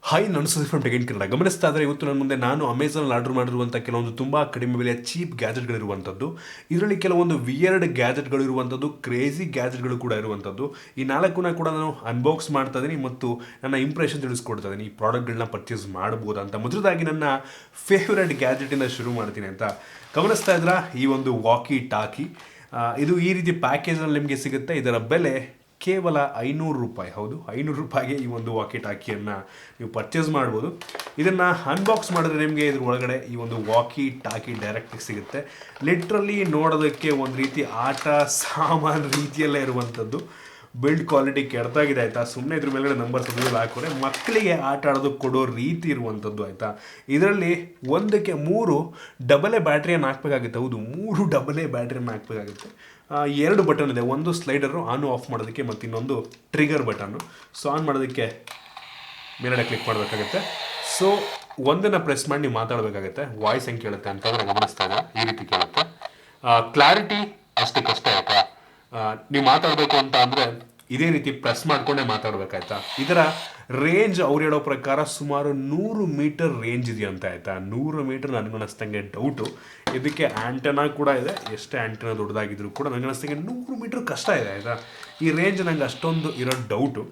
Hi, ನಾನು Sudeep from tech in Kannada. ಗಮನಿಸ್ತಾ ಇದ್ದರೆ ಇವತ್ತು ನನ್ನ ಮುಂದೆ ನಾನು ಅಮೆಝಾನಲ್ಲಿ ಆರ್ಡರ್ ಮಾಡಿರುವಂಥ ಕೆಲವೊಂದು ತುಂಬ ಕಡಿಮೆ ಬೆಲೆಯ ಚೀಪ್ ಗ್ಯಾಜೆಟ್ಗಳಿರುವಂಥದ್ದು. ಇದರಲ್ಲಿ ಕೆಲವೊಂದು ವಿಯರ್ಡ್ ಗ್ಯಾಜೆಟ್ಗಳಿರುವಂಥದ್ದು, ಕ್ರೇಜಿ ಗ್ಯಾಜೆಟ್ಗಳು ಕೂಡ ಇರುವಂಥದ್ದು. ಈ ನಾಲ್ಕನ್ನ ಕೂಡ ನಾನು ಅನ್ಬಾಕ್ಸ್ ಮಾಡ್ತಾ ಇದ್ದೀನಿ ಮತ್ತು ನನ್ನ ಇಂಪ್ರೆಷನ್ ತಿಳಿಸ್ಕೊಡ್ತಾ ಇದ್ದೀನಿ. ಈ ಪ್ರಾಡಕ್ಟ್ಗಳನ್ನ ಪರ್ಚೇಸ್ ಮಾಡ್ಬೋದಾ ಅಂತ. ಮೊದಲದಾಗಿ ನನ್ನ ಫೇವ್ರೆಟ್ ಗ್ಯಾಜೆಟಿಂದ ಶುರು ಮಾಡ್ತೀನಿ ಅಂತ. ಗಮನಿಸ್ತಾ ಇದ್ರ ಈ ಒಂದು ವಾಕಿ ಟಾಕಿ, ಇದು ಈ ರೀತಿ ಪ್ಯಾಕೇಜಲ್ಲಿ ನಿಮಗೆ ಸಿಗುತ್ತೆ. ಇದರ ಬೆಲೆ ಕೇವಲ 500 ರೂಪಾಯಿ. ಹೌದು, 500 ರೂಪಾಯಿಗೆ ಈ ಒಂದು ವಾಕಿ ಟಾಕಿಯನ್ನು ನೀವು ಪರ್ಚೇಸ್ ಮಾಡ್ಬೋದು. ಇದನ್ನು ಅನ್ಬಾಕ್ಸ್ ಮಾಡಿದ್ರೆ ನಿಮಗೆ ಇದ್ರ ಒಳಗಡೆ ಈ ಒಂದು ವಾಕಿ ಟಾಕಿ ಡೈರೆಕ್ಟಾಗಿ ಸಿಗುತ್ತೆ. ಲಿಟ್ರಲಿ ನೋಡೋದಕ್ಕೆ ಒಂದು ರೀತಿ ಆಟ ಸಾಮಾನು ರೀತಿಯಲ್ಲೇ ಇರುವಂಥದ್ದು. ಬಿಲ್ಡ್ ಕ್ವಾಲಿಟಿ ಕೆಡ್ತಾಗಿದೆ ಆಯಿತಾ. ಸುಮ್ಮನೆ ಇದ್ರ ಮೇಲ್ಗಡೆ ನಂಬರ್ಸ್ ಅದೆಲ್ಲ ಹಾಕೋರೆ ಮಕ್ಕಳಿಗೆ ಆಟ ಆಡೋದಕ್ಕೆ ಕೊಡೋ ರೀತಿ ಇರುವಂಥದ್ದು ಆಯಿತಾ. ಇದರಲ್ಲಿ ಒಂದಕ್ಕೆ 3 ಡಬಲ್ ಎ ಬ್ಯಾಟ್ರಿಯನ್ನು ಹಾಕಬೇಕಾಗುತ್ತೆ. ಹೌದು, 3 ಡಬಲ್ ಎ ಬ್ಯಾಟ್ರಿಯನ್ನು ಹಾಕಬೇಕಾಗುತ್ತೆ. 2 ಬಟನ್ ಇದೆ, ಒಂದು ಸ್ಲೈಡರು ಆನ್ ಆಫ್ ಮಾಡೋದಕ್ಕೆ ಮತ್ತು ಇನ್ನೊಂದು ಟ್ರಿಗರ್ ಬಟನ್ನು. ಸೊ ಆನ್ ಮಾಡೋದಕ್ಕೆ ಮೇಲ್ಗಡೆ ಕ್ಲಿಕ್ ಮಾಡಬೇಕಾಗುತ್ತೆ. ಸೊ ಒಂದನ್ನು ಪ್ರೆಸ್ ಮಾಡಿ ನೀವು ಮಾತಾಡಬೇಕಾಗುತ್ತೆ. ವಾಯ್ಸ್ ಹೆಂಗೆ ಕೇಳುತ್ತೆ ಅಂತಂದರೆ ಗಮನಿಸ್ತಾ ಇದೆ, ಈ ರೀತಿ ಕೇಳುತ್ತೆ. ಕ್ಲಾರಿಟಿ ಅಷ್ಟಕ್ಕಷ್ಟೇ ಆಯಿತಾ. ನೀವು ಮಾತಾಡಬೇಕು ಅಂತ ಅಂದರೆ ಇದೇ ರೀತಿ ಪ್ರೆಸ್ ಮಾಡ್ಕೊಂಡೇ ಮಾತಾಡ್ಬೇಕಾಯ್ತಾ. ಇದರ ರೇಂಜ್ ಅವ್ರು ಹೇಳೋ ಪ್ರಕಾರ ಸುಮಾರು 100 ಮೀಟರ್ ರೇಂಜ್ ಇದೆಯಂತ ಆಯಿತಾ. 100 ಮೀಟರ್ ನನಗನ್ನಿಸ್ತಂಗೆ ಡೌಟು. ಇದಕ್ಕೆ ಆ್ಯಂಟನಾ ಕೂಡ ಇದೆ. ಎಷ್ಟೇ ಆ್ಯಂಟನಾ ದೊಡ್ಡದಾಗಿದ್ರು ಕೂಡ ನನಗನ್ನಿಸ್ತಂಗೆ 100 ಮೀಟ್ರ್ ಕಷ್ಟ ಇದೆ ಆಯಿತಾ. ಈ ರೇಂಜ್ ನಂಗೆ ಅಷ್ಟೊಂದು ಇರೋ ಡೌಟು.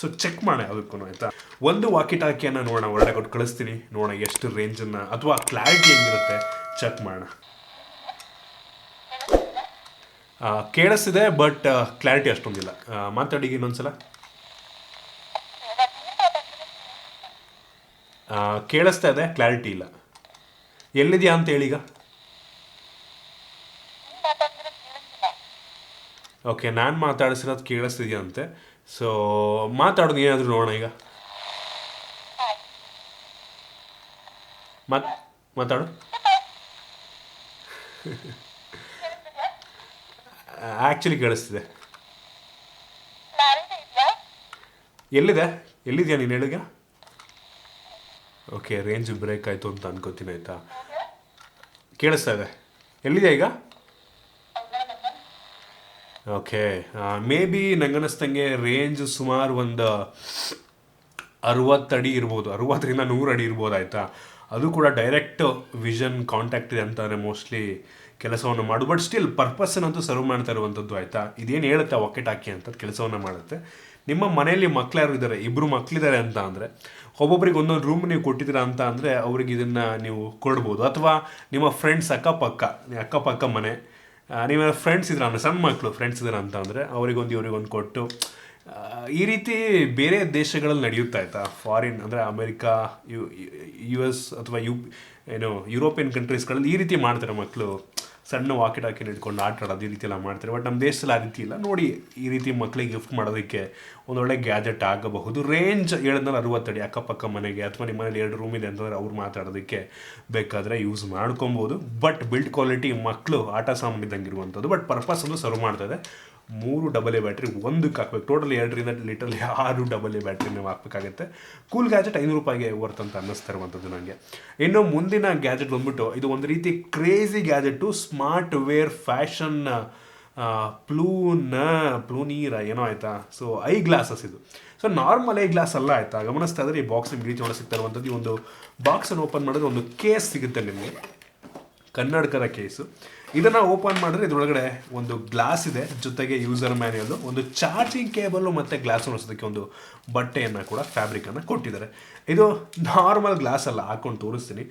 ಸೊ ಚೆಕ್ ಮಾಡೋಣ ಅದಕ್ಕೂ ಆಯಿತಾ. ಒಂದು ವಾಕಿ ಟಾಕಿಯನ್ನು ನೋಡೋಣ, ಒಳಗಡೆ ಕೊಟ್ಟು ಕಳಿಸ್ತೀನಿ, ನೋಡೋಣ ಎಷ್ಟು ರೇಂಜನ್ನು ಅಥವಾ ಕ್ಲಾರಿಟಿ ಹೆಂಗಿರುತ್ತೆ ಚೆಕ್ ಮಾಡೋಣ. ಕೇಳಿಸ್ತಿದೆ ಬಟ್ ಕ್ಲಾರಿಟಿ ಅಷ್ಟೊಂದಿಲ್ಲ. ಮಾತಾಡಿ ಇನ್ನೊಂದ್ಸಲ. ಕೇಳಿಸ್ತಾ ಇದೆ, ಕ್ಲಾರಿಟಿ ಇಲ್ಲ. ಎಲ್ಲಿದೆಯಾ ಅಂತ ಹೇಳೀಗ. ಓಕೆ, ನಾನು ಮಾತಾಡಿಸಿರೋದು ಕೇಳಿಸ್ತಿದೆಯಾ ಅಂತೆ. ಸೊ ಮಾತಾಡೋದು ಏನಾದರೂ ನೋಡೋಣ ಈಗ. ಮಾತಾಡು. ಆ್ಯಕ್ಚುಲಿ ಕೇಳಿಸ್ತಿದೆ. ಎಲ್ಲಿದೆಯಾ ನೀನು ಹೇಳೀಗ. ಓಕೆ, ರೇಂಜ್ ಬ್ರೇಕ್ ಆಯಿತು ಅಂತ ಅನ್ಕೋತೀನಿ ಆಯಿತಾ. ಕೇಳಿಸ್ತಾ ಇದೆ. ಎಲ್ಲಿದೆಯಾ ಈಗ. ಓಕೆ, ಮೇ ಬಿ ನಂಗನ್ನಿಸ್ತಂಗೆ ರೇಂಜ್ ಸುಮಾರು ಒಂದು 60 ಅಡಿ ಇರ್ಬೋದು, 60ರಿಂದ 100 ಅಡಿ ಇರ್ಬೋದು ಆಯಿತಾ. ಅದು ಕೂಡ ಡೈರೆಕ್ಟ್ ವಿಷನ್ ಕಾಂಟ್ಯಾಕ್ಟ್ ಇದೆ ಅಂತಂದರೆ ಮೋಸ್ಟ್ಲಿ ಕೆಲಸವನ್ನು ಮಾಡು. ಬಟ್ ಸ್ಟಿಲ್ ಪರ್ಪಸ್ಸನ್ನಂತೂ ಸರ್ವ್ ಮಾಡ್ತಾ ಇರುವಂಥದ್ದು ಆಯಿತಾ. ಇದೇನು ಹೇಳುತ್ತೆ ವಾಕಿ ಟಾಕಿ ಅಂತ ಕೆಲಸವನ್ನು ಮಾಡುತ್ತೆ. ನಿಮ್ಮ ಮನೆಯಲ್ಲಿ ಮಕ್ಳು ಯಾರು ಇದ್ದಾರೆ, 2 ಮಕ್ಕಳಿದ್ದಾರೆ ಅಂತ ಅಂದರೆ ಒಬ್ಬೊಬ್ರಿಗೆ ಒಂದೊಂದು ರೂಮ್ ನೀವು ಕೊಟ್ಟಿದ್ದೀರಾ ಅಂತ ಅಂದರೆ ಅವ್ರಿಗೆ ಇದನ್ನು ನೀವು ಕೊಡ್ಬೋದು. ಅಥವಾ ನಿಮ್ಮ ಫ್ರೆಂಡ್ಸ್ ಅಕ್ಕಪಕ್ಕ ಮನೆ, ನಿಮ್ಮ ಫ್ರೆಂಡ್ಸ್ ಇದ್ದಾರೆ, ಸಣ್ಣ ಮಕ್ಕಳು ಫ್ರೆಂಡ್ಸ್ ಇದ್ದಾರೆ ಅಂತ ಅಂದರೆ ಇವ್ರಿಗೊಂದು ಕೊಟ್ಟು ಈ ರೀತಿ ಬೇರೆ ದೇಶಗಳಲ್ಲಿ ನಡೆಯುತ್ತಾ ಆಯಿತಾ. ಫಾರಿನ್ ಅಂದರೆ ಅಮೆರಿಕಾ, US ಅಥವಾ ಯುರೋಪಿಯನ್ ಕಂಟ್ರೀಸ್ಗಳಲ್ಲಿ ಈ ರೀತಿ ಮಾಡ್ತಾರೆ. ಮಕ್ಕಳು ಸಣ್ಣ ವಾಕಿ ಟಾಕಿ ಹಿಡ್ಕೊಂಡು ಆಟ ಆಡೋದು ಈ ರೀತಿ ಎಲ್ಲ ಮಾಡ್ತಾರೆ. ಬಟ್ ನಮ್ಮ ದೇಶದಲ್ಲಿ ಆ ರೀತಿ ಇಲ್ಲ ನೋಡಿ. ಈ ರೀತಿ ಮಕ್ಕಳಿಗೆ ಗಿಫ್ಟ್ ಮಾಡೋದಕ್ಕೆ ಒಂದೊಳ್ಳೆ ಗ್ಯಾಜೆಟ್ ಆಗಬಹುದು. ರೇಂಜ್ ಹೇಳಿದ್ಮೇಲೆ 60 ಅಡಿ, ಅಕ್ಕಪಕ್ಕ ಮನೆಗೆ ಅಥವಾ ನಿಮ್ಮ ಮನೇಲಿ 2 ರೂಮ್ ಇದೆ ಅಂತಂದರೆ ಅವ್ರು ಮಾತಾಡೋದಕ್ಕೆ ಬೇಕಾದರೆ ಯೂಸ್ ಮಾಡ್ಕೊಬೋದು. ಬಟ್ ಬಿಲ್ಡ್ ಕ್ವಾಲಿಟಿ ಮಕ್ಕಳು ಆಟ ಸಾಮಾನು ಇದ್ದಂಗೆ ಇರುವಂಥದ್ದು. ಬಟ್ ಪರ್ಪಸ್ ಒಂದು ಸರ್ವ್ ಮಾಡ್ತಾಯಿದೆ. 3 ಡಬಲ್ ಎ ಬ್ಯಾಟ್ರಿ ಒಂದಕ್ಕೆ ಹಾಕ್ಬೇಕು. ಟೋಟಲ್ 2ರಿಂದ ಲೀಟರ್ಲಿ 6 ಡಬಲ್ ಎ ಬ್ಯಾಟ್ರಿ ನೀವು ಹಾಕಬೇಕಾಗುತ್ತೆ. ಕೂಲ್ ಗ್ಯಾಜೆಟ್ 500 ರೂಪಾಯಿಗೆ ವರ್ತ್ ಅಂತ ಅನ್ನಿಸ್ತಾ ಇರುವಂಥದ್ದು ನನಗೆ. ಇನ್ನು ಮುಂದಿನ ಗ್ಯಾಜೆಟ್ ಬಂದ್ಬಿಟ್ಟು ಇದು ಒಂದು ರೀತಿ ಕ್ರೇಜಿ ಗ್ಯಾಜೆಟು. ಸ್ಮಾರ್ಟ್ ವೇರ್ ಫ್ಯಾಷನ್ ಪ್ಲೂನೀರ ಏನೋ ಆಯಿತಾ. ಸೊ ಐ ಗ್ಲಾಸಸ್ ಇದು. ಸೊ ನಾರ್ಮಲ್ ಐ ಗ್ಲಾಸ್ ಅಲ್ಲ ಆಯಿತಾ. ಗಮನಿಸ್ತಾ ಇದ್ರೆ ಈ ಬಾಕ್ಸ್ ನಿಮ್ಗೆ ರೀತಿ ಒಳಗೆ ಸಿಗ್ತಾ ಇರುವಂಥದ್ದು. ಈ ಒಂದು ಬಾಕ್ಸನ್ನು ಓಪನ್ ಮಾಡಿದ್ರೆ ಒಂದು ಕೇಸ್ ಸಿಗುತ್ತೆ ನಿಮಗೆ, ಕನ್ನಡಕದ ಕೇಸು. ಇದನ್ನು ಓಪನ್ ಮಾಡಿದ್ರೆ ಇದರೊಳಗಡೆ ಒಂದು ಗ್ಲಾಸ್ ಇದೆ, ಜೊತೆಗೆ ಯೂಸರ್ ಮ್ಯಾನ್ಯಲ್ಲು, ಒಂದು ಚಾರ್ಜಿಂಗ್ ಕೇಬಲ್ಲು ಮತ್ತು ಗ್ಲಾಸ್ ಉಳಿಸೋದಕ್ಕೆ ಒಂದು ಬಟ್ಟೆಯನ್ನು ಕೂಡ ಫ್ಯಾಬ್ರಿಕನ್ನು ಕೊಟ್ಟಿದ್ದಾರೆ. ಇದು ನಾರ್ಮಲ್ ಗ್ಲಾಸ್ ಅಲ್ಲ, ಹಾಕ್ಕೊಂಡು ತೋರಿಸ್ತೀನಿ.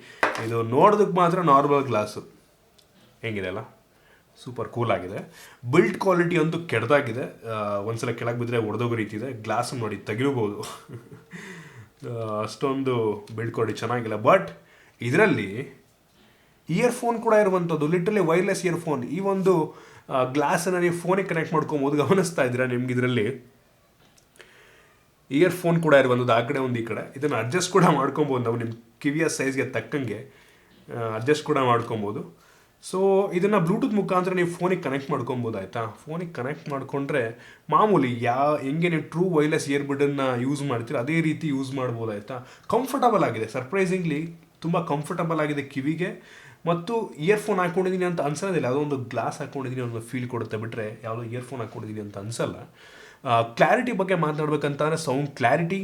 ಇದು ನೋಡೋದಕ್ಕೆ ಮಾತ್ರ ನಾರ್ಮಲ್ ಗ್ಲಾಸು. ಹೆಂಗಿದೆ ಅಲ್ಲ, ಸೂಪರ್ ಕೂಲ್ ಆಗಿದೆ. ಬಿಲ್ಡ್ ಕ್ವಾಲಿಟಿ ಅಂತೂ ಕೆಡ್ದಾಗಿದೆ. ಒಂದ್ಸಲ ಕೆಳಗೆ ಬಿದ್ದರೆ ಒಡೆದೋಗೋ ರೀತಿ ಇದೆ. ಗ್ಲಾಸ್ ನೋಡಿ ತೆಗಿಲೂಬೋದು. ಅಷ್ಟೊಂದು ಬಿಲ್ಡ್ ಕ್ವಾಲಿಟಿ ಚೆನ್ನಾಗಿಲ್ಲ. ಬಟ್ ಇದರಲ್ಲಿ ಇಯರ್ಫೋನ್ ಕೂಡ ಇರುವಂಥದ್ದು, ಲಿಟ್ರಲಿ ವೈರ್ಲೆಸ್ ಇಯರ್ಫೋನ್. ಈ ಒಂದು ಗ್ಲಾಸನ್ನು ನೀವು ಫೋನಿಗೆ ಕನೆಕ್ಟ್ ಮಾಡ್ಕೊಬೋದು. ಗಮನಿಸ್ತಾ ಇದ್ದೀರಾ, ನಿಮ್ಗೆ ಇದರಲ್ಲಿ ಇಯರ್ಫೋನ್ ಕೂಡ ಇರುವಂಥದ್ದು. ಆ ಕಡೆ ಒಂದು ಈ ಕಡೆ. ಇದನ್ನು ಅಡ್ಜಸ್ಟ್ ಕೂಡ ಮಾಡ್ಕೊಬೋದು ನಾವು, ನಿಮ್ಮ ಕಿವಿಯ ಸೈಜ್ಗೆ ತಕ್ಕಂಗೆ ಅಡ್ಜಸ್ಟ್ ಕೂಡ ಮಾಡ್ಕೊಬೋದು. ಸೊ ಇದನ್ನು ಬ್ಲೂಟೂತ್ ಮುಖಾಂತರ ನೀವು ಫೋನಿಗೆ ಕನೆಕ್ಟ್ ಮಾಡ್ಕೊಬೋದು ಆಯಿತಾ. ಫೋನಿಗೆ ಕನೆಕ್ಟ್ ಮಾಡಿಕೊಂಡ್ರೆ ಮಾಮೂಲಿ ಹೆಂಗೆ ನೀವು ಟ್ರೂ ವೈರ್ಲೆಸ್ ಇಯರ್ಬಡನ್ನು ಯೂಸ್ ಮಾಡ್ತೀರ ಅದೇ ರೀತಿ ಯೂಸ್ ಮಾಡ್ಬೋದು ಆಯಿತಾ. ಕಂಫರ್ಟಬಲ್ ಆಗಿದೆ, ಸರ್ಪ್ರೈಸಿಂಗ್ಲಿ ತುಂಬ ಕಂಫರ್ಟಬಲ್ ಆಗಿದೆ ಕಿವಿಗೆ. ಮತ್ತು ಇಯರ್ಫೋನ್ ಹಾಕ್ಕೊಂಡಿದ್ದೀನಿ ಅಂತ ಅನ್ಸೋದಿಲ್ಲ. ಯಾವುದೋ ಒಂದು ಗ್ಲಾಸ್ ಹಾಕ್ಕೊಂಡಿದ್ದೀನಿ ಅನ್ನೋ ಫೀಲ್ ಕೊಡುತ್ತೆ, ಬಿಟ್ಟರೆ ಯಾವುದೋ ಇಯರ್ಫೋನ್ ಹಾಕ್ಕೊಂಡಿದ್ದೀನಿ ಅಂತ ಅನ್ಸಲ್ಲ. ಕ್ಲಾರಿಟಿ ಬಗ್ಗೆ ಮಾತಾಡ್ಬೇಕಂತಂದರೆ ಸೌಂಡ್ ಕ್ಲಾರಿಟಿ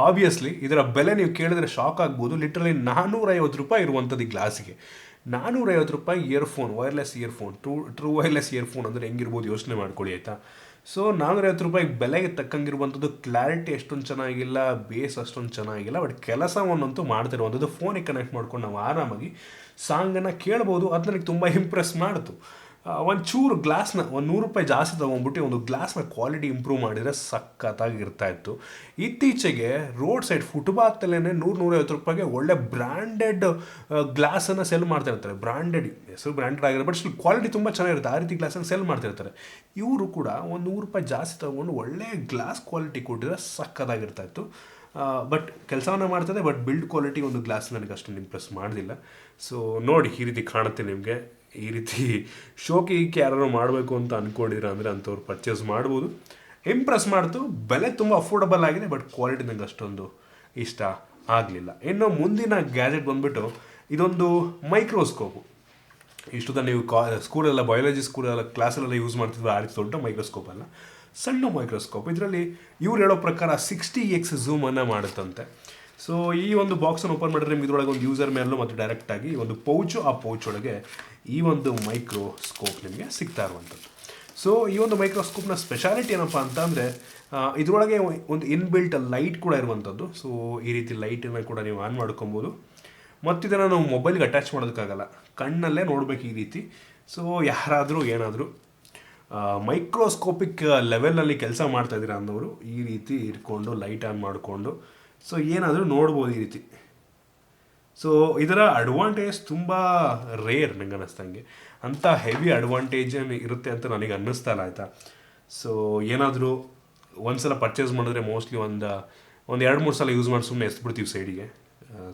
ಆಬ್ವಿಯಸ್ಲಿ ಇದರ ಬೆಲೆ ನೀವು ಕೇಳಿದ್ರೆ ಶಾಕ್ ಆಗ್ಬೋದು. ಲಿಟ್ರಲಿ ₹450 ಇರುವಂಥದ್ದು ಈ ಗ್ಲಾಸಿಗೆ. ₹450 earphone, wireless earphone, true wireless earphone ಅಂದರೆ ಹೆಂಗಿರ್ಬೋದು ಯೋಚನೆ ಮಾಡ್ಕೊಳ್ಳಿ ಆಯಿತಾ. ಸೊ ₹450 ಬೆಲೆಗೆ ತಕ್ಕಂಗಿರುವಂಥದ್ದು. ಕ್ಲಾರಿಟಿ ಅಷ್ಟೊಂದು ಚೆನ್ನಾಗಿಲ್ಲ, ಬೇಸ್ ಅಷ್ಟೊಂದು ಚೆನ್ನಾಗಿಲ್ಲ, ಬಟ್ ಕೆಲಸವನ್ನಂತೂ ಮಾಡ್ತಿರುವಂಥದ್ದು. ಫೋನಿಗೆ ಕನೆಕ್ಟ್ ಮಾಡ್ಕೊಂಡು ನಾವು ಆರಾಮಾಗಿ ಸಾಂಗನ್ನು ಕೇಳ್ಬೋದು. ಅದು ನನಗೆ ತುಂಬ ಇಂಪ್ರೆಸ್ ಮಾಡಿತು. ಒಂಚೂರು ಗ್ಲಾಸ್ನ ₹100 ಜಾಸ್ತಿ ತೊಗೊಂಡ್ಬಿಟ್ಟು ಒಂದು ಗ್ಲಾಸ್ನ ಕ್ವಾಲಿಟಿ ಇಂಪ್ರೂವ್ ಮಾಡಿದರೆ ಸಖತ್ತಾಗಿ ಇರ್ತಾಯಿತ್ತು. ಇತ್ತೀಚೆಗೆ ರೋಡ್ ಸೈಡ್ ಫುಟ್ಪಾತಲ್ಲೇ ₹100-150 ಒಳ್ಳೆ ಬ್ರ್ಯಾಂಡೆಡ್ ಗ್ಲಾಸನ್ನು ಸೆಲ್ ಮಾಡ್ತಾಯಿರ್ತಾರೆ. ಬ್ರ್ಯಾಂಡೆಡ್ ಹೆಸರು ಬ್ರ್ಯಾಂಡೆಡ್ ಆಗಿರೋ, ಬಟ್ ಸ್ಟಿಲ್ ಕ್ವಾಲಿಟಿ ತುಂಬ ಚೆನ್ನಾಗಿರುತ್ತೆ. ಆ ರೀತಿ ಗ್ಲಾಸನ್ನು ಸೆಲ್ ಮಾಡ್ತಿರ್ತಾರೆ. ಇವರು ಕೂಡ ಒಂದು ₹100 ಜಾಸ್ತಿ ತೊಗೊಂಡು ಒಳ್ಳೆ ಗ್ಲಾಸ್ ಕ್ವಾಲಿಟಿ ಕೊಟ್ಟಿದ್ರೆ ಸಖತ್ತಾಗಿರ್ತಾಯಿತ್ತು. ಬಟ್ ಕೆಲಸವನ್ನು ಮಾಡ್ತದೆ, ಬಟ್ ಬಿಲ್ಡ್ ಕ್ವಾಲಿಟಿ ಒಂದು ಗ್ಲಾಸ್ ನನಗೆ ಅಷ್ಟೊಂದು ಇಂಪ್ರೆಸ್ ಮಾಡೋದಿಲ್ಲ. ಸೊ ನೋಡಿ, ಈ ರೀತಿ ಕಾಣುತ್ತೆ ನಿಮಗೆ. ಈ ರೀತಿ ಶೋಕಿ ಯಾರು ಮಾಡಬೇಕು ಅಂತ ಅಂದ್ಕೊಂಡಿದ್ರೆ ಅಂದರೆ ಅಂಥವ್ರು ಪರ್ಚೇಸ್ ಮಾಡ್ಬೋದು. ಇಂಪ್ರೆಸ್ ಮಾಡ್ತು. ಬೆಲೆ ತುಂಬ ಅಫೋರ್ಡಬಲ್ ಆಗಿದೆ, ಬಟ್ ಕ್ವಾಲಿಟಿ ನನಗೆ ಅಷ್ಟೊಂದು ಇಷ್ಟ ಆಗಲಿಲ್ಲ. ಇನ್ನು ಮುಂದಿನ ಗ್ಯಾಜೆಟ್ ಬಂದುಬಿಟ್ಟು ಇದೊಂದು ಮೈಕ್ರೋಸ್ಕೋಪು. ಇಷ್ಟೊತ್ತ ನೀವು ಸ್ಕೂಲೆಲ್ಲ ಬಯಾಲಜಿ ಸ್ಕೂಲೆಲ್ಲ ಕ್ಲಾಸಲ್ಲೆಲ್ಲ ಯೂಸ್ ಮಾಡ್ತಿದ್ರು ಆ ರೀತಿ ದೊಡ್ಡ ಮೈಕ್ರೋಸ್ಕೋಪ್ ಅಲ್ಲ, ಸಣ್ಣ ಮೈಕ್ರೋಸ್ಕೋಪ್. ಇದರಲ್ಲಿ ಇವ್ರು ಹೇಳೋ ಪ್ರಕಾರ 60x ಝೂಮನ್ನು ಮಾಡುತ್ತಂತೆ. ಸೊ ಈ ಒಂದು ಬಾಕ್ಸನ್ನು ಓಪನ್ ಮಾಡಿದ್ರೆ ನಿಮ್ಗೆ ಇದರೊಳಗೆ ಒಂದು ಯೂಸರ್ ಮೇಲೂ ಮತ್ತು ಡೈರೆಕ್ಟಾಗಿ ಒಂದು ಪೌಚು, ಆ ಪೌಚ್ ಒಳಗೆ ಈ ಒಂದು ಮೈಕ್ರೋಸ್ಕೋಪ್ ನಿಮಗೆ ಸಿಗ್ತಾ ಇರುವಂಥದ್ದು. ಸೊ ಈ ಒಂದು ಮೈಕ್ರೋಸ್ಕೋಪ್ನ ಸ್ಪೆಷಾಲಿಟಿ ಏನಪ್ಪ ಅಂತ ಅಂದರೆ ಇದರೊಳಗೆ ಒಂದು ಇನ್ಬಿಲ್ಟ್ ಲೈಟ್ ಕೂಡ ಇರುವಂಥದ್ದು. ಸೊ ಈ ರೀತಿ ಲೈಟನ್ನು ಕೂಡ ನೀವು ಆನ್ ಮಾಡ್ಕೊಬೋದು. ಮತ್ತು ಇದನ್ನು ನಾವು ಮೊಬೈಲ್ಗೆ ಅಟ್ಯಾಚ್ ಮಾಡೋದಕ್ಕಾಗಲ್ಲ, ಕಣ್ಣಲ್ಲೇ ನೋಡಬೇಕು ಈ ರೀತಿ. ಸೊ ಯಾರಾದರೂ ಏನಾದರೂ ಮೈಕ್ರೋಸ್ಕೋಪಿಕ್ ಲೆವೆಲ್ನಲ್ಲಿ ಕೆಲಸ ಮಾಡ್ತಾಯಿದ್ದೀರಾ ಅಂದವರು ಈ ರೀತಿ ಇಟ್ಕೊಂಡು ಲೈಟ್ ಆನ್ ಮಾಡಿಕೊಂಡು ಸೊ ಏನಾದರೂ ನೋಡ್ಬೋದು ಈ ರೀತಿ. ಸೊ ಇದರ ಅಡ್ವಾಂಟೇಜ್ ತುಂಬ ರೇರ್ ನಂಗೆ ಅನ್ನಿಸ್ತಂಗೆ. ಅಂಥ ಹೆವಿ ಅಡ್ವಾಂಟೇಜ್ ಇರುತ್ತೆ ಅಂತ ನನಗೆ ಅನ್ನಿಸ್ತಾ ಇಲ್ಲ ಆಯಿತಾ. ಸೊ ಏನಾದರೂ ಒಂದು ಸಲ ಪರ್ಚೇಸ್ ಮಾಡಿದ್ರೆ ಮೋಸ್ಟ್ಲಿ ಒಂದು 2-3 ಸಲ ಯೂಸ್ ಮಾಡಿ ಸುಮ್ಮನೆ ಎಸ್ಬಿಡ್ತೀವಿ ಸೈಡಿಗೆ.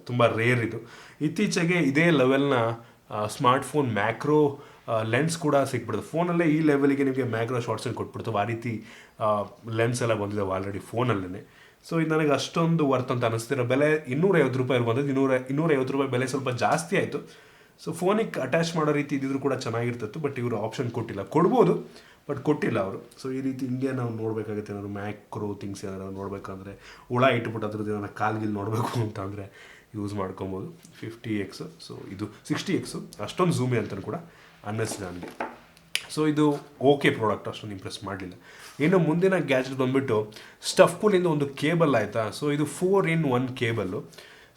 ತುಂಬ ರೇರ್ ಇದು. ಇತ್ತೀಚೆಗೆ ಇದೇ ಲೆವೆಲ್ನ ಸ್ಮಾರ್ಟ್ಫೋನ್ ಮ್ಯಾಕ್ರೋ ಲೆನ್ಸ್ ಕೂಡ ಸಿಕ್ಬಿಡ್ತದೆ. ಫೋನಲ್ಲೇ ಈ ಲೆವೆಲಿಗೆ ನಿಮಗೆ ಮ್ಯಾಕ್ರೋ ಶಾರ್ಟ್ಸನ್ನು ಕೊಟ್ಬಿಡ್ತವೆ. ಆ ರೀತಿ ಲೆನ್ಸ್ ಎಲ್ಲ ಬಂದಿದ್ದಾವೆ ಆಲ್ರೆಡಿ ಫೋನಲ್ಲೇ. ಸೊ ಇದು ನನಗೆ ಅಷ್ಟೊಂದು ವರ್ತ್ ಅಂತ ಅನ್ನಿಸ್ತಿರೋ. ಬೆಲೆ ₹250 ಇರುವಂಥದ್ದು. ₹250 ಬೆಲೆ ಸ್ವಲ್ಪ ಜಾಸ್ತಿ ಆಯಿತು. ಸೊ ಫೋನಿಗೆ ಅಟ್ಯಾಚ್ ಮಾಡೋ ರೀತಿ ಇದ್ದಿದ್ರು ಕೂಡ ಚೆನ್ನಾಗಿರ್ತಿತ್ತು, ಬಟ್ ಇವರು ಆಪ್ಷನ್ ಕೊಟ್ಟಿಲ್ಲ. ಕೊಡ್ಬೋದು, ಬಟ್ ಕೊಟ್ಟಿಲ್ಲ ಅವರು. ಸೊ ಈ ರೀತಿ ಹಿಂಗೆ ನಾವು ನೋಡಬೇಕಾಗುತ್ತೆ. ಏನಾದ್ರು ಮ್ಯಾಕ್ರೋ ಥಿಂಗ್ಸ್ ಏನಾದ್ರು ನೋಡಬೇಕಂದ್ರೆ ಹುಳ ಇಟ್ಬಿಟ್ಟು ಅದ್ರದ್ದು ಏನಾದ್ರು ಕಾಲ್ಗಿಲ್ ನೋಡಬೇಕು ಅಂತ ಅಂದರೆ ಯೂಸ್ ಮಾಡ್ಕೊಬೋದು 50x. ಸೊ ಇದು 60x. ಅಷ್ಟೊಂದು ಝೂಮಿ ಅಂತಲೂ ಕೂಡ ಅನ್ನಿಸ್ತು ನನಗೆ. ಸೊ ಇದು ಓಕೆ ಪ್ರಾಡಕ್ಟ್, ಅಷ್ಟೊಂದು ಇಂಪ್ರೆಸ್ ಮಾಡಲಿಲ್ಲ. ಇನ್ನು ಮುಂದಿನ ಗ್ಯಾಜೆಟ್ ಬಂದುಬಿಟ್ಟು ಸ್ಟಫ್ ಕೂಲಿಂದ ಒಂದು ಕೇಬಲ್ ಆಯಿತಾ. ಸೊ ಇದು 4-in-1 ಕೇಬಲ್ಲು.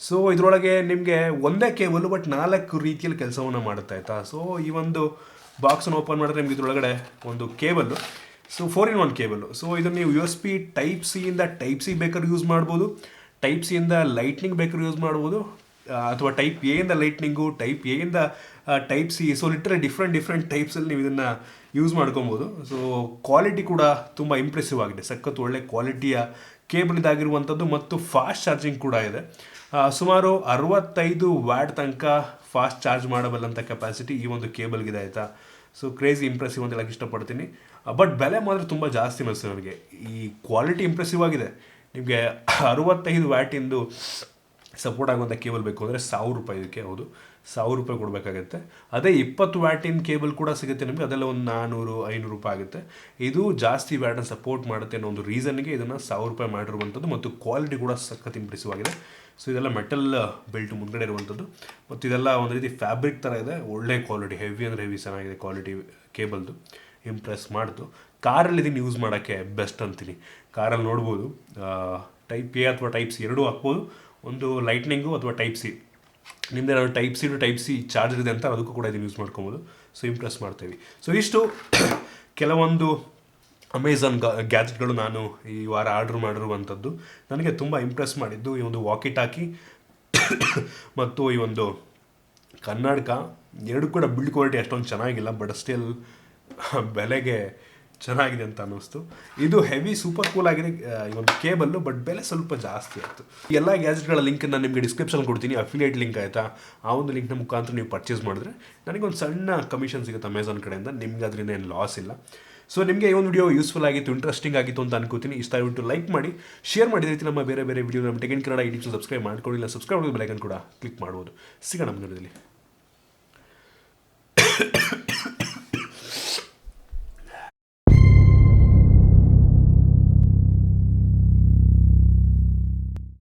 ಸೊ ಇದರೊಳಗೆ ನಿಮಗೆ ಒಂದೇ ಕೇಬಲ್ಲು, ಬಟ್ 4 ರೀತಿಯಲ್ಲಿ ಕೆಲಸವನ್ನು ಮಾಡುತ್ತೆ ಆಯಿತಾ. ಸೊ ಈ ಒಂದು ಬಾಕ್ಸನ್ನು ಓಪನ್ ಮಾಡಿದ್ರೆ ನಿಮ್ಗೆ ಇದರೊಳಗಡೆ ಒಂದು cable. So 4-in-1 cable. So ಇದನ್ನು ನೀವು USB Type-C ಇಂದ Type-C ಬೇಕಾದ್ರೂ ಯೂಸ್ ಮಾಡ್ಬೋದು, Type-C ಇಂದ ಲೈಟ್ನಿಂಗ್ ಬೇಕಾದ್ರೂ ಯೂಸ್ ಮಾಡ್ಬೋದು, ಅಥವಾ Type-A ಇಂದ ಲೈಟ್ನಿಂಗು, Type-A ಇಂದ Type-C. ಸೊ ಲಿಟ್ರಲಿ ಡಿಫ್ರೆಂಟ್ ಟೈಪ್ಸಲ್ಲಿ ನೀವು ಇದನ್ನು ಯೂಸ್ ಮಾಡ್ಕೊಬೋದು. ಸೊ ಕ್ವಾಲಿಟಿ ಕೂಡ ತುಂಬ ಇಂಪ್ರೆಸಿವ್ ಆಗಿದೆ. ಸಖತ್ತು ಒಳ್ಳೆ ಕ್ವಾಲಿಟಿಯ ಕೇಬಲ್ ಇದಾಗಿರುವಂಥದ್ದು ಮತ್ತು ಫಾಸ್ಟ್ ಚಾರ್ಜಿಂಗ್ ಕೂಡ ಇದೆ. ಸುಮಾರು 65 ವ್ಯಾಟ್ ತನಕ ಫಾಸ್ಟ್ ಚಾರ್ಜ್ ಮಾಡಬಲ್ಲಂಥ ಕೆಪಾಸಿಟಿ ಈ ಒಂದು ಕೇಬಲ್ಗಿದೆ ಆಯಿತಾ. ಸೊ ಕ್ರೇಜಿ ಇಂಪ್ರೆಸಿವ್ ಅಂತ ಹೇಳಕ್ಕೆ ಇಷ್ಟಪಡ್ತೀನಿ. ಬಟ್ ಬೆಲೆ ಮಾತ್ರ ತುಂಬ ಜಾಸ್ತಿ ಅನಿಸ್ತು ನನಗೆ. ಈ ಕ್ವಾಲಿಟಿ ಇಂಪ್ರೆಸಿವ್ ಆಗಿದೆ. ನಿಮಗೆ 65 ವ್ಯಾಟಿಂದು ಸಪೋರ್ಟ್ ಆಗುವಂಥ ಕೇಬಲ್ ಬೇಕು ಅಂದರೆ ₹1,000 ಇದಕ್ಕೆ. ಹೌದು, ₹1,000 ಕೊಡಬೇಕಾಗತ್ತೆ. ಅದೇ 20 ವ್ಯಾಟಿನ ಕೇಬಲ್ ಕೂಡ ಸಿಗುತ್ತೆ ನಿಮಗೆ, ಅದೆಲ್ಲ ಒಂದು ₹400-500 ಆಗುತ್ತೆ. ಇದು ಜಾಸ್ತಿ ವ್ಯಾಟನ್ನು ಸಪೋರ್ಟ್ ಮಾಡುತ್ತೆ ಅನ್ನೋ ಒಂದು ರೀಸನ್ಗೆ ಇದನ್ನು ₹1,000 ಮಾಡಿರುವಂಥದ್ದು. ಮತ್ತು ಕ್ವಾಲಿಟಿ ಕೂಡ ಸಖತ್ ಇಂಪ್ರೆಸಿವ್ ಆಗಿದೆ. ಸೊ ಇದೆಲ್ಲ ಮೆಟಲ್ ಬೆಲ್ಟ್ ಮುಂದ್ಗಡೆ ಇರುವಂಥದ್ದು, ಮತ್ತು ಇದೆಲ್ಲ ಒಂದು ರೀತಿ ಫ್ಯಾಬ್ರಿಕ್ ಥರ ಇದೆ. ಒಳ್ಳೆ ಕ್ವಾಲಿಟಿ, ಹೆವಿ ಅಂದರೆ ಹೆವಿ ಚೆನ್ನಾಗಿದೆ ಕ್ವಾಲಿಟಿ ಕೇಬಲ್ದು. ಇಂಪ್ರೆಸ್ ಮಾಡ್ತು. ಕಾರಲ್ಲಿ ಇದನ್ನು ಯೂಸ್ ಮಾಡೋಕ್ಕೆ ಬೆಸ್ಟ್ ಅಂತೀನಿ. ಕಾರಲ್ಲಿ ನೋಡ್ಬೋದು Type-A ಅಥವಾ Type-C ಎರಡೂ ಹಾಕ್ಬೋದು. ಒಂದು ಲೈಟ್ನಿಂಗು ಅಥವಾ Type-C. ನಿಮ್ಮದೇ ನಾನು Type-C ಟು Type-C ಚಾರ್ಜರ್ ಇದೆ ಅಂತ ಅದಕ್ಕೂ ಕೂಡ ಇದನ್ನು ಯೂಸ್ ಮಾಡ್ಕೊಬೋದು. ಸೊ ಇಂಪ್ರೆಸ್ ಮಾಡ್ತೀವಿ. ಸೊ ಇಷ್ಟು ಕೆಲವೊಂದು ಅಮೆಝಾನ್ ಗ್ಯಾಜೆಟ್ಗಳು ನಾನು ಈ ವಾರ ಆರ್ಡ್ರ್ ಮಾಡಿರುವಂಥದ್ದು. ನನಗೆ ತುಂಬ ಇಂಪ್ರೆಸ್ ಮಾಡಿದ್ದು ಈ ಒಂದು ವಾಕಿ ಟಾಕಿ ಮತ್ತು ಈ ಒಂದು ಕನ್ನಡಕ. ಎರಡು ಕೂಡ ಬಿಲ್ಡ್ ಕ್ವಾಲಿಟಿ ಅಷ್ಟೊಂದು ಚೆನ್ನಾಗಿಲ್ಲ, ಬಟ್ ಸ್ಟಿಲ್ ಬೆಲೆಗೆ ಚೆನ್ನಾಗಿದೆ ಅಂತ ಅನ್ನಿಸ್ತು. ಇದು ಹೆವಿ ಸೂಪರ್ ಕೂಲ್ ಆಗಿದೆ ಈ ಒಂದು ಕೇಬಲ್ಲು, ಬಟ್ ಬೆಲೆ ಸ್ವಲ್ಪ ಜಾಸ್ತಿ ಆಯಿತು. ಎಲ್ಲ ಗ್ಯಾಜೆಟ್ಗಳ ಲಿಂಕನ್ನು ನಿಮಗೆ ಡಿಸ್ಕ್ರಿಪ್ಷನ್ ಕೊಡ್ತೀನಿ, ಅಫಿಲಿಯೇಟ್ ಲಿಂಕ್ ಆಯಿತಾ. ಆ ಒಂದು ಲಿಂಕ್ನ ಮುಖಾಂತರ ನೀವು ಪರ್ಚೇಸ್ ಮಾಡಿದ್ರೆ ನನಗೊಂದು ಸಣ್ಣ ಕಮಿಷನ್ ಸಿಗುತ್ತೆ ಅಮೆಝಾನ್ ಕಡೆಯಿಂದ. ನಿಮ್ಗೆ ಅದರಿಂದ ಏನು ಲಾಸ್ ಇಲ್ಲ. ಸೊ ನಿಮಗೆ ಈ ಒಂದು ವಿಡಿಯೋ ಯೂಸ್ಫುಲ್ ಆಗಿತ್ತು, ಇಂಟ್ರೆಸ್ಟಿಂಗ್ ಆಗಿತ್ತು ಅಂತ ಅನ್ಕೋತೀನಿ. ಇಷ್ಟ ಆಗಿಬಿಟ್ಟು ಲೈಕ್ ಮಾಡಿ, ಶೇರ್ ಮಾಡಿದ ರೀತಿ ನಮ್ಮ ಬೇರೆ ವಿಡಿಯೋ ನಮ್ಮ tech in Kannada YouTube subscribe ಮಾಡ್ಕೊಳ್ಳಿಲ್ಲ, ಸಬ್ಸ್ಕ್ರೈಬ್ ಮಾಡೋದು ಬೆಲೈಕನ್ ಕೂಡ ಕ್ಲಿಕ್ ಮಾಡ್ಬೋದು. ಸಿಗೋಣ ಮುಂದಿನದಲ್ಲಿ.